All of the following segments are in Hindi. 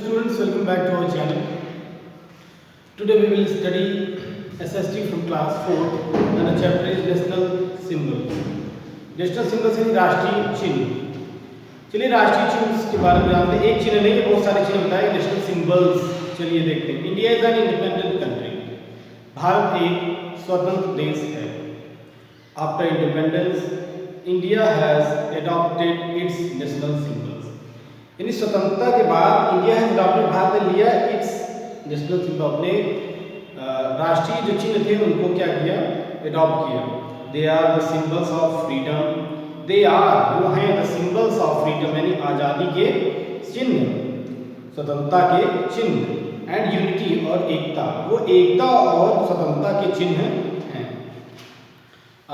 Students, welcome back to our channel. Today we will study SST from class 4 and the chapter is national symbol. National symbol से राष्ट्रीय चिन्ह। चलिए राष्ट्रीय चिन्ह के बारे में जानते हैं। एक चिन्ह नहीं, बहुत सारे चिन्ह बताए नेशनल सिंबल्स। चलिए देखते हैं। India is an independent country. Bharat एक स्वतंत्र देश है। After independence India has adopted it's national symbols. यानी स्वतंत्रता के बाद इंडिया हैज एडॉप्टेड, भारत ने लिया इट्स नेशनल सिंबल, अपने राष्ट्रीय जो चिन्ह थे उनको क्या किया, एडॉप्ट किया। They are the symbols of freedom. They are, वो हैं द सिंबल्स ऑफ फ्रीडम, यानी आज़ादी के चिन्ह, स्वतंत्रता के चिन्ह। एंड यूनिटी, और एकता, वो एकता और स्वतंत्रता के चिन्ह हैं।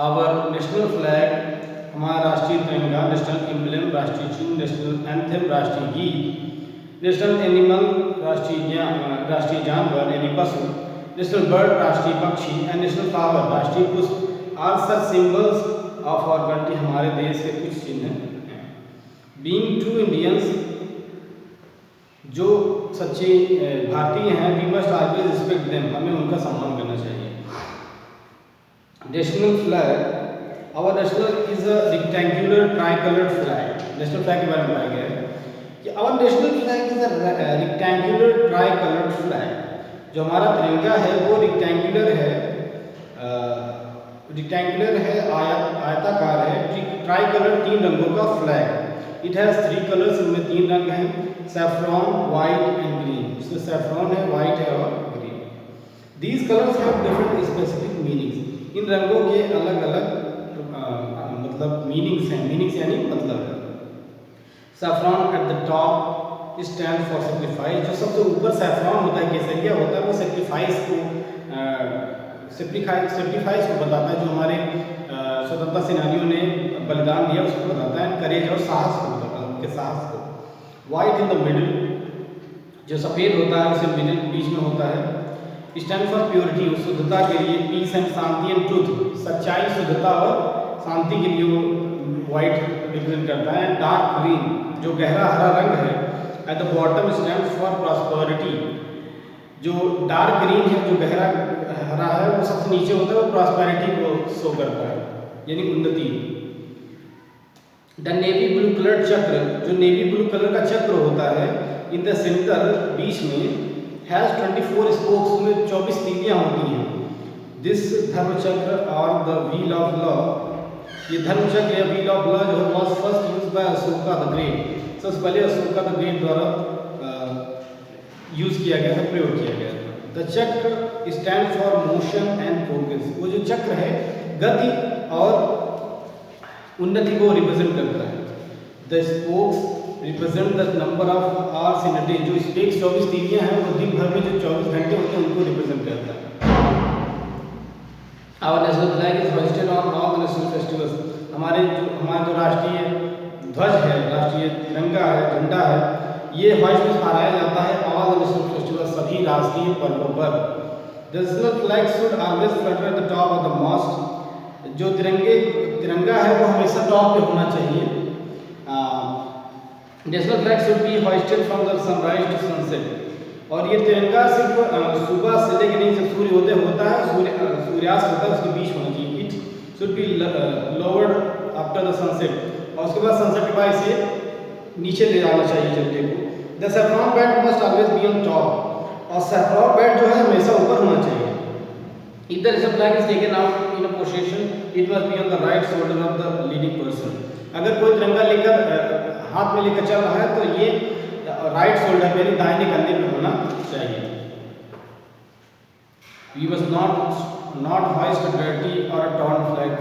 आवर नेशनल फ्लैग, हमारा राष्ट्रीय तिरंगा, नेशनल एम्बलम, राष्ट्रीय चिन्ह, नेशनल एंथम, राष्ट्रीय गीत, नेशनल एनिमल, राष्ट्रीय जानवर यानी पशु, नेशनल बर्ड, राष्ट्रीय पक्षी, एंड नेशनल फ्लावर, राष्ट्रीय पुष्प, are such symbols of our country, हमारे देश के कुछ चिन्ह हैं। बीइंग ट्रू इंडियंस, जो सच्चे भारतीय हैं, we must always respect them, हमें उनका सम्मान करना चाहिए। National flag, our national is a rectangular tricolored flag. National flag के बारे में बताया गया है कि our national flag is a rectangular tricolored flag. जो हमारा तिरंगा है वो रेक्टेंगुलर है, आयताकार है, ट्राइकलर, तीन रंगों का flag. It has three colours, इनमें तीन रंग हैं, सैफ्रॉन, वाइट एंड ग्रीन। इसमें सैफ्रॉन है, वाइट है और green. These colours have different specific meanings. इन रंगों के अलग अलग मतलब मीनिंग्स हैं। मीनिंग्स यानी मतलब है। Saffron eight the top stand for sacrifice, जो सबसे ऊपर सैफ्रॉन होता है, केसरिया होता है, वो सेक्रीफाइस को बताता है, जो हमारे स्वतंत्रता सेनानियों ने बलिदान दिया उसको बताता है। करेज और साहस को बताता है, उनके साहस को। वाइट इन द मिडिल, जो सफ़ेद होता है उसे मिडिल बीच में होता है। स्टैंड फॉर प्योरिटी, शुद्धता के लिए। पीस एंड शांति एंड ट्रूथ, सच्चाई, शुद्धता और शांति के लिए वो वाइट रिप्रेजेंट करता है। डार्क ग्रीन, जो गहरा हरा रंग है। At the bottom stand for prosperity, जो डार्क ग्रीन है, जो गहरा हरा है, वो सबसे नीचे होता है, वो प्रॉस्पेरिटी को शो करता है, यानी उन्नति। द नेवी ब्लू कलर चक्र, जो नेवी ब्लू कलर का चक्र होता है, इन द सेंटर, बीच में, हैज 24 स्पोक्स, में 24 तीलियां होती हैं। दिस धर्म चक्र और द व्हील ऑफ लॉ, ये धर्म चक्र या व्हील ऑफ लॉ जो was first used by Ashoka the great, सबसे पहले अशोका द ग्रेट द्वारा यूज किया गया था, प्रयोग किया गया था। द चक्र stand for motion and progress, वो जो चक्र है गति और उन्नति को रिप्रेजेंट करता है। The spokes represent the number of hours in a day, जो स्पेक्स 24 तीलियां हैं वो दिन भर में जो 24 घंटे होते हैं उनको रिप्रेजेंट करता है। Our national flag is hoisted on all the national festivals, हमारा जो राष्ट्रीय ध्वज है, राष्ट्रीय तिरंगा है, झंडा है, ये होइस्ट में फहराया जाता है ऑल द नेशनल फेस्टिवल्स, सभी राष्ट्रीय पर्वों पर। The national flag should always flutter at the top of the mast, जो तिरंगा है वो हमेशा टॉप पे होना चाहिए। National flag should be hoisted from the sunrise to sunset, और ये तिरंगा सिर्फ सुबह से लेकर नहीं, जब सूर्योदय होता है, सूर्यास्त होता है, उसके बीच होना चाहिए। It should be lowered after the sunset, और उसके बाद सनसेट के बाद इसे नीचे ले जाना चाहिए झंडे को। The saffron band must always be on top, और सैफ्रॉन बैंड जो है हमेशा ऊपर होना चाहिए। If the national flag is taken out in a position, it must be on the right shoulder of the leading person. अगर कोई तिरंगा लेकर हाथ में लेकर चल रहा है तो ये राइट शोल्डर पे, दाहिने कंधे पे होना चाहिए। We must not hoist a dirty or a torn flag,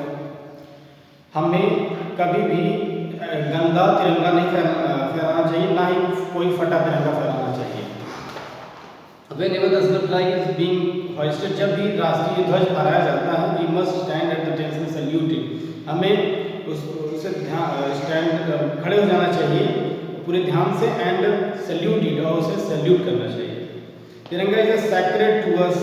हमें कभी भी गंदा तिरंगा नहीं फहराना चाहिए, ना ही कोई फटा तिरंगा फहराना चाहिए। Whenever the national flag is being hoisted, जब भी राष्ट्रीय ध्वज फहराया जाता है, we must stand at the attention saluting, हमें उससे स्टैंड खड़े हो जाना चाहिए पूरे ध्यान से, एंड सैल्यूट इट, और उसे सैल्यूट करना चाहिए। Tiranga is a sacred to us,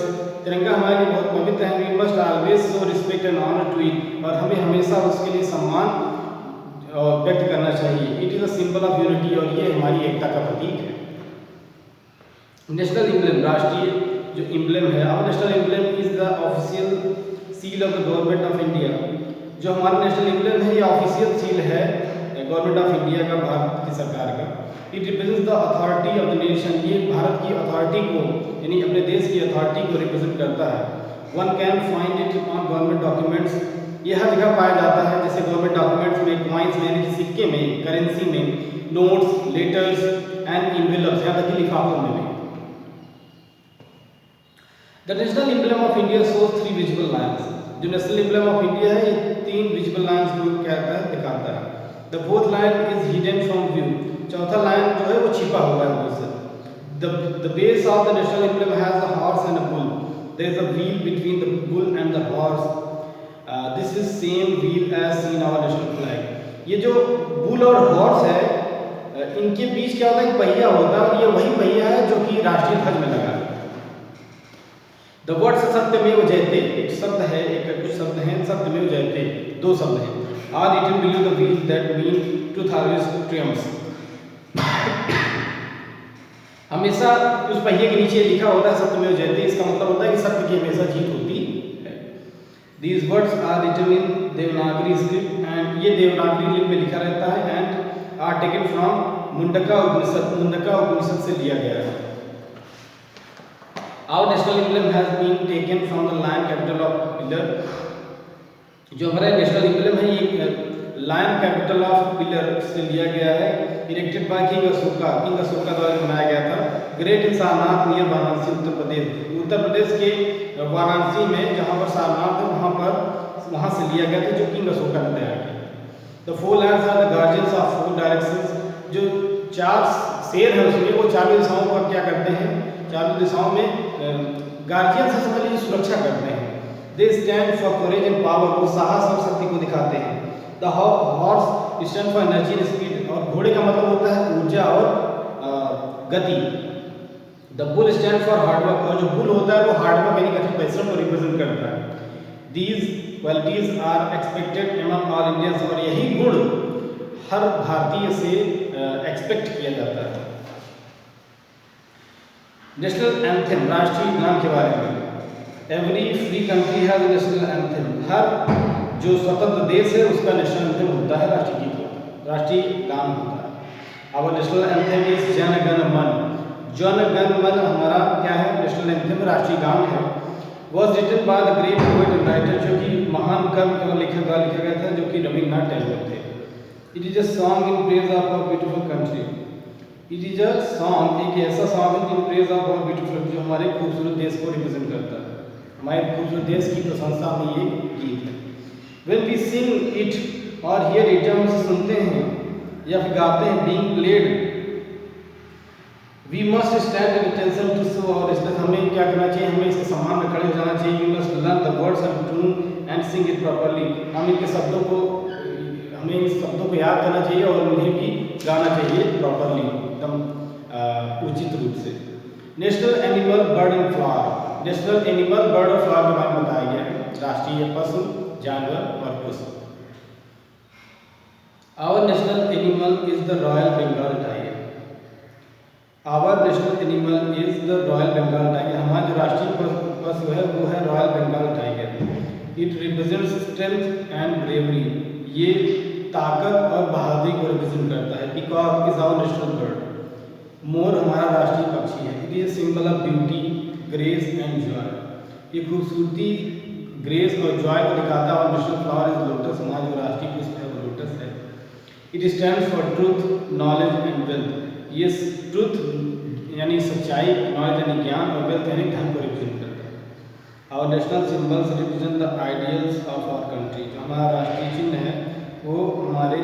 Tiranga हमारे लिए बहुत पवित्र है। We must always show respect and honour to it, और हमें हमेशा उसके लिए सम्मान व्यक्त करना चाहिए। It is a symbol of unity, और ये हमारी एकता का प्रतीक है। नेशनल एम्ब्लेम, राष्ट्रीय जो एम्ब्लेम है, our national emblem is the official seal of the government of India. जो हमारा नेशनल एम्ब्लेम है ये ऑफिशियल सील है गवर्नमेंट ऑफ इंडिया का, भारत की सरकार का। It represents the authority of the nation, ये भारत की अथॉरिटी को यानी अपने देश की अथॉरिटी को रिप्रेजेंट करता है। One can find it on government documents, ये हर जगह पाया जाता है, जैसे गवर्नमेंट डॉक्यूमेंट्स में, कॉइन्स में, यानी कि सिक्के में, करेंसी में, नोट्स, लेटर्स एंड इन्वेलप्स, यहाँ तक कि लिफाफों में भी। The national emblem of India shows 3 visible lines, जो नेशनल एम्ब्लेम ऑफ इंडिया है ये 3 विजिबल लाइन्स को कहता है, दिखाता है। The fourth line is hidden from view, चौथा लाइन जो है वो छिपा हुआ है उससे। The base of the national emblem has a horse and a bull, there is a wheel between the bull and the horse, this is same wheel as seen our national flag. ये जो बुल और हॉर्स है इनके बीच क्या होता है, एक पहिया होता है, और ये वही पहिया है जो कि राष्ट्रीय ध्वज में लगा है। द वर्ड्स सत्यमेव जयते, एक शब्द है, एक कुछ शब्द हैं, सत्यमेव जयते 2 शब्द हैं, are written below the wheel that mean truth always triumphs. हमेशा उस पहिए के नीचे लिखा होता है सत्यमेव जयते, इसका मतलब होता है कि सत्य की हमेशा जीत होती है। These words are written in Devanagari script, and ये देवनागरी लिपि में लिखा रहता है, and are taken from Mundaka Upanishad, Mundaka Upanishad से लिया गया है। Our national emblem has been taken from the lion capital of pillar, जो हमारा नेशनल एम्ब्लेम है ये लायन कैपिटल ऑफ पिलर से लिया गया है, erected by king Ashoka, king Ashoka द्वारा बनाया गया था। Great in Sarnath near Varanasi, Uttar Pradesh, Uttar Pradesh के वाराणसी में जहाँ पर सारनाथ है वहाँ से लिया गया था, जो किंग अशोका ने तैयार किया। The 4 lions are the guardians of 4 directions, जो 4 शेर है उसमें वो 4 दिशाओं का क्या करते हैं, 4 दिशाओं में गार्जियन से समझ लीजिए सुरक्षा करते हैं। They stand for courage and power, वो साहस और शक्ति को दिखाते हैं। The horse stand for energy and speed, और घोड़े का मतलब होता है ऊर्जा और गति। The bull stand for hard work, और जो बुल होता है वो हार्डवर्क यानी कठिन परिश्रम को रिप्रेजेंट करता है। These qualities are expected among all Indians, और यही गुण हर भारतीय से एक्सपेक्ट किया जाता है। नेशनल एंथम, राष्ट्रीय गान के बारे में। Every free country has national anthem, हर जो स्वतंत्र देश है उसका नेशनल एंथम होता है, राष्ट्रीय गीत होता है, राष्ट्रीय गान होता है। Our national anthem is Jana Gana मन, जन गण मन हमारा क्या है, नेशनल एंथम राष्ट्रीय गान है। Was written by the great poet and writer, जो कि महान कवि और लेखक द्वारा लिखा गया था, जो कि रविन्द्रनाथ टैगोर थे। It is a song in praise of a beautiful country, it is a song, एक ऐसा सॉन्ग है in praise of our beautiful, जो हमारे खूबसूरत देश को रिप्रेजेंट करता है, हमारे खूबसूरत देश की प्रशंसा में ये गीत है। When we sing it or hear it, जब हम सुनते हैं या फिर गाते हैं, being played, we must stand in attention to show our respect, हमें क्या करना चाहिए, हमें इसके सम्मान में खड़े हो जाना चाहिए। We must learn the words and tune and sing it properly, हम इनके शब्दों को, हमें इन शब्दों को याद करना चाहिए और उन्हें भी गाना चाहिए प्रॉपर्ली, एकदम उचित रूप से। National animal bird and flower, national animal bird और फ्लावर के बारे में बताया गया है, राष्ट्रीय पशु, जानवर और पुष्प। Our national animal is the royal Bengal tiger, our national animal is the royal Bengal tiger, हमारा जो राष्ट्रीय पशु है वो है royal Bengal tiger. It represents strength and bravery, ये ताकत और बहादुरी को रिप्रेजेंट करता है। Peacock is our national bird, मोर हमारा राष्ट्रीय पक्षी है। It is symbol of beauty, grace and joy, ये खूबसूरती, ग्रेस और जॉय को दिखाता है। और नेशनल फ्लावर इज लोटस, हमारा जो राष्ट्रीय पुष्प है वो लोटस है। It stands for truth, knowledge and wealth, ये ट्रूथ यानी सच्चाई, नॉलेज यानी ज्ञान और वेल्थ यानी धन को रिप्रेजेंट करता है। Our national symbols represent the ideals of our country, जो हमारा राष्ट्रीय चिन्ह है वो हमारे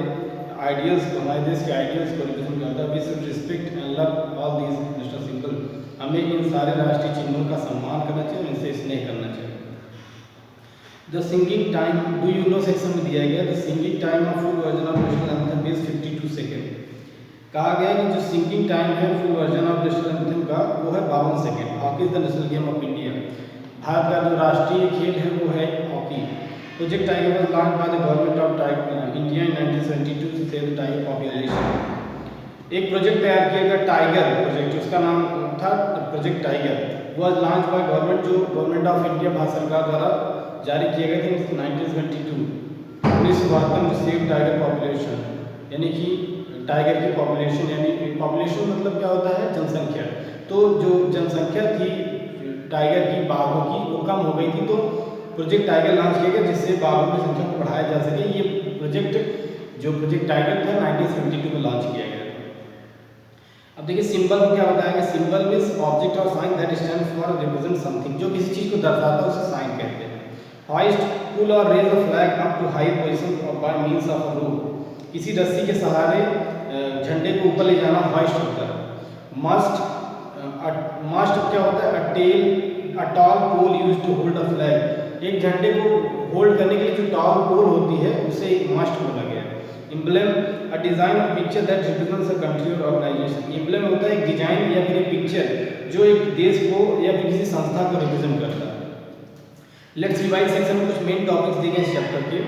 आइडियल्स को, हमारे देश के आइडियल्स को रिप्रेजेंट करता है। We should respect and love all these national symbol, हमें इन सारे राष्ट्रीय चिन्हों का सम्मान करना चाहिए, इनसे स्नेह करना चाहिए। The singing time, do you know section में दिया गया, the singing time of full version of national anthem is 52 second, कहा गया कि जो सिंगिंग टाइम है full version of national anthem का वो है 52 second. Hockey is the national game of India, Bharat का जो राष्ट्रीय खेल है वो है hockey. Project tiger was launched by the government of India in 1972 to save the tiger population. एक प्रोजेक्ट तैयार किया गया टाइगर प्रोजेक्ट, उसका नाम था project tiger, was launch by government, जो गवर्नमेंट ऑफ इंडिया भारत सरकार द्वारा जारी किए गए थे 1972। 1972 रिसीव टाइगर पॉपुलेशन, यानी कि टाइगर की पॉपुलेशन, यानी पॉपुलेशन मतलब क्या होता है, जनसंख्या। तो जो जनसंख्या थी टाइगर की, बाघों की, वो कम हो गई थी, तो प्रोजेक्ट टाइगर लॉन्च किया गया जिससे बाघों की संख्या को बढ़ाया जा सके। ये प्रोजेक्ट जो प्रोजेक्ट टाइगर था 1972 में लॉन्च किया गया। अब देखिए सिंबल को क्या बताया गया, symbol means object or sign that stand for represent something, जो किसी चीज को दर्शाता है उसे साइन कहते हैं। होइस्ट, पुल और raise a flag up to high position by means of a rope, किसी रस्सी के सहारे झंडे को ऊपर ले जाना होइस्ट होता है। मस्ट, मस्ट क्या होता है, a tall pole used to hold a flag, एक झंडे को होल्ड करने के लिए जो टॉल पोल होती है उसे मस्ट बोला गया। Emblem, a design of picture that represents a country और ऑर्गेनाइजेशन, एम्ब्लेम होता है एक डिजाइन या फिर एक पिक्चर जो एक देश को या फिर किसी संस्था को रिप्रेजेंट करता है। लेट्स रिवाइज सेक्शन में कुछ मेन टॉपिक्स दिए गए इस चैप्टर के।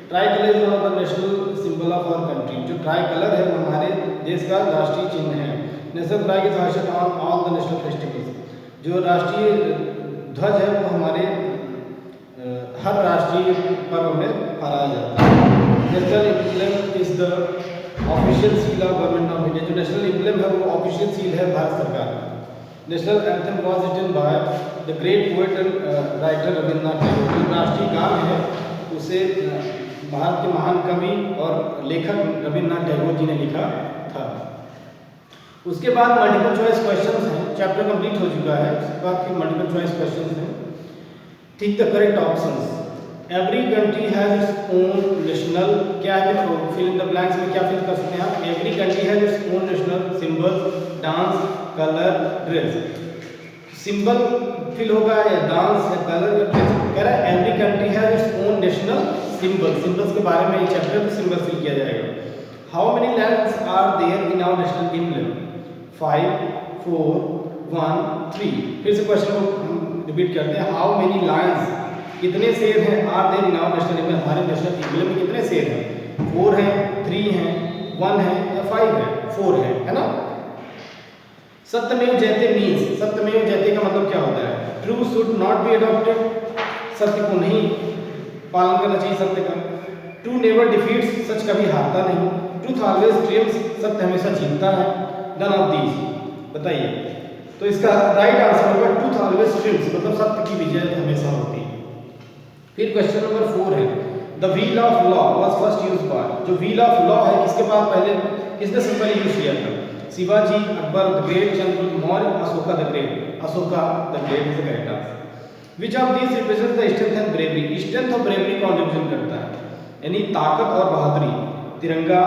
Tricolour is one of the national symbol of our country, जो ट्राई कलर है वो हमारे देश का राष्ट्रीय चिन्ह है। National flag is hosted on all the national festivals, जो राष्ट्रीय ध्वज है वो हमारे हर राष्ट्रीय पर्व में फहराया जाता है। National emblem is the official seal of government of India, जो नेशनल एम्ब्लेम है वो ऑफिशियल सील है भारत सरकार का। National anthem was written by the great poet and writer Rabindranath Tagore, जो राष्ट्रीय गान है उसे भारत के महान कवि और लेखक रविन्द्रनाथ टैगोर जी ने लिखा था। उसके बाद मल्टीपल चॉइस क्वेश्चंस हैं, चैप्टर कंप्लीट हो चुका है, उसके बाद फिर मल्टीपल चॉइस क्वेश्चंस हैं। Think the correct options. Every country has its own national, क्या है, फिल इन द ब्लैंक्स में क्या फिल कर सकते हैं आप, every country has its own national symbols, dance, colour, dress. Symbol fill होगा या डांस या कलर या ड्रेस, कह रहा है every country has its own national symbol, symbols के बारे में ये चैप्टर में सिंबल फिल किया जाएगा। How many lands are there in our national emblem, 5, 4, 1, 3। फिर से क्वेश्चन को हम रिपीट करते हैं, हाउ मेनी लायंस, कितने शेर हैं, are there in our national emblem, हमारे नेशनल एम्ब्लेम में कितने शेर हैं, 4 हैं, 3 हैं, 1 है या 5 है, 4 है ना। सत्यमेव जयते मीन्स, सत्यमेव जयते का मतलब क्या होता है, true should not be adopted, सत्य को नहीं पालन करना चाहिए सत्य का। ट्रू नेवर डिफीट्स, सच कभी हारता नहीं। ट्रूथ ऑलवेज ट्रिम्स, सत्य हमेशा जीतता है। नन ऑफ दीज, बताइए। तो इसका राइट आंसर होगा ट्रूथ ऑलवेज ट्रिम्स, मतलब सत्य की विजय हमेशा होती है। फिर क्वेश्चन नंबर 4 है, the wheel of law was first used by, जो व्हील ऑफ लॉ है किसके पास पहले, किसने सिंपली यूज किया था, Shivaji, Akbar the great, Chandragupta Maurya, Ashoka the great. Ashoka the great is the correct answer. Which of these represents the strength and bravery, strength और ब्रेवरी कौन रिप्रेजेंट करता है, यानी ताकत और बहादुरी, तिरंगा,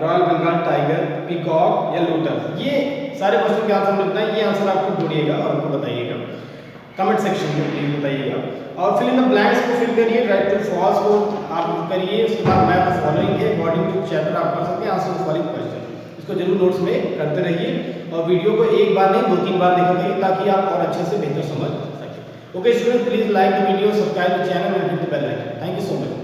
रॉयल बंगाल टाइगर, पीकॉक या लोटस। ये सारे क्वेश्चन के आंसर मिलता है, ये आंसर आपको ढूंढिएगा और हमको बताइएगा, कमेंट सेक्शन में प्लीज बताइएगा। और फिल इन द ब्लैंक्स को फिल करिए, राइट टू फॉल्स को आप करिए, उसके बाद मैथ द फॉलोइंग है अकॉर्डिंग टू चैप्टर आप कर सकते हैं, आंसर द फॉलोइंग क्वेश्चन। इसको जरूर नोट्स में करते रहिए और वीडियो को एक बार नहीं 2-3 बार देखिए ताकि आप और अच्छे से बेहतर समझ सकें। Okay student, please like the video, subscribe the channel and hit the bell icon. Thank you so much.